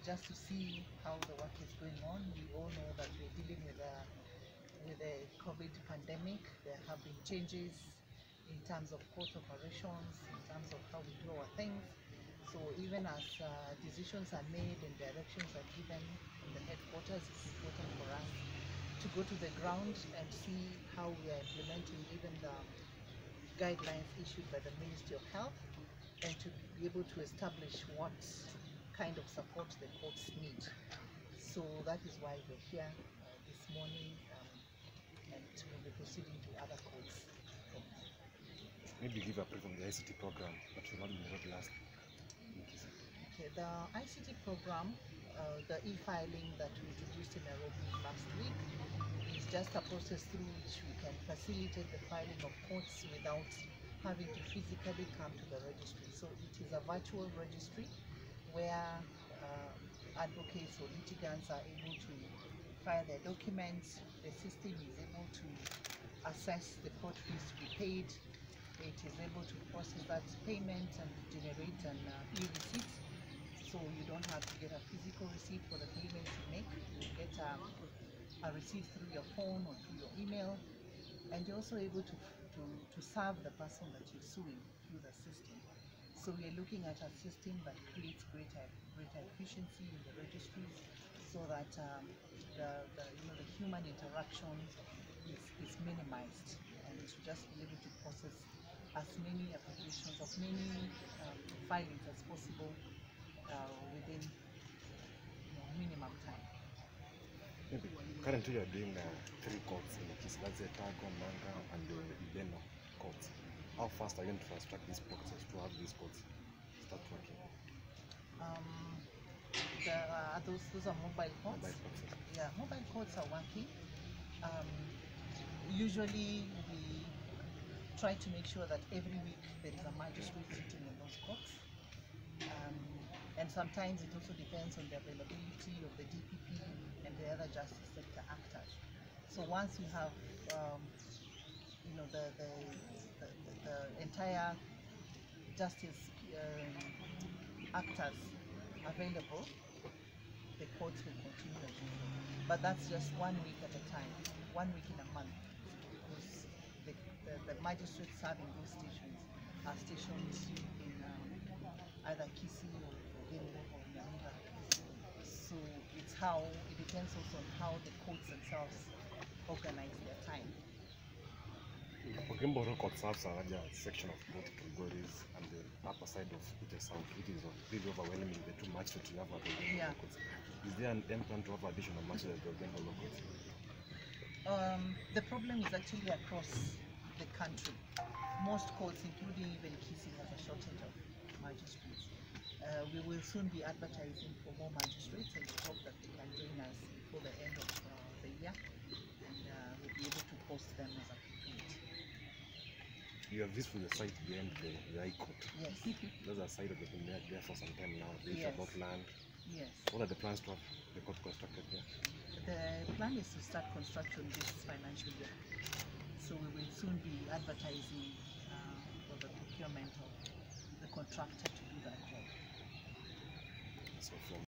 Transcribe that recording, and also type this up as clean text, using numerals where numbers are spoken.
just to see how the work is going on. We all know that we're dealing with the COVID pandemic. There have been changes in terms of court operations, in terms of how we do our things. So even as decisions are made and directions are given from the headquarters, it's important for us to go to the ground and see how we are implementing even the guidelines issued by the Ministry of Health, and to be able to establish what kind of support the courts need. So that is why we're here this morning, and we'll be proceeding to other courts. Maybe give a brief on the ICT program that we not been last. Okay, the ICT program, the e-filing that we introduced in Nairobi last week, is just a process through which we can facilitate the filing of courts without having to physically come to the registry. So it is a virtual registry where advocates or litigants are able to file their documents. The system is able to assess the court fees to be paid. It is able to process that payment and generate an e-receipt. So you don't have to get a physical receipt for the payments you make. You get a receipt through your phone or through your email, and you're also able to serve the person that you're suing through the system. So we are looking at a system that creates greater efficiency in the registries, so that the human interaction is minimized, and to just be able to process as many applications, as many filings as possible within minimum time. Maybe currently you are doing 3 courts in the Kisii, that's the Tago, Manga, and the Ibeno courts. How fast are you going to fast track this process to have these courts start working? Those are mobile courts. Yeah, mobile courts are working. Usually we try to make sure that every week there is a magistrate sitting in those courts. And sometimes it also depends on the availability of the DPP and the other justice sector actors. So once we have the entire justice actors available, the courts will continue as usual. But that's just 1 week at a time, 1 week in a month, because the magistrates serving those stations are stationed in either Kisii or Nyamira. So it depends also on how the courts themselves organize their time. Ogimboro court serves a larger section of both categories, and the upper side of it is south. It is really overwhelming with the 2 magistrates you have at the Yeah. courts. Is there an plan to have additional magistrates at the Ogimboro courts? The problem is actually across the country. Most courts, including even Kisii, have a shortage of magistrates. We will soon be advertising for more magistrates, and we hope that they can join us before the end of the year, and we'll be able to post them as appropriate. You have this from the site behind the High Court. Yes. Those are sites that have been there for some time now. They Yes. about land. Yes. What are the plans to have the court constructed here? The plan is to start construction this financial year. So we will soon be advertising for the procurement of the contractor to do that job. So from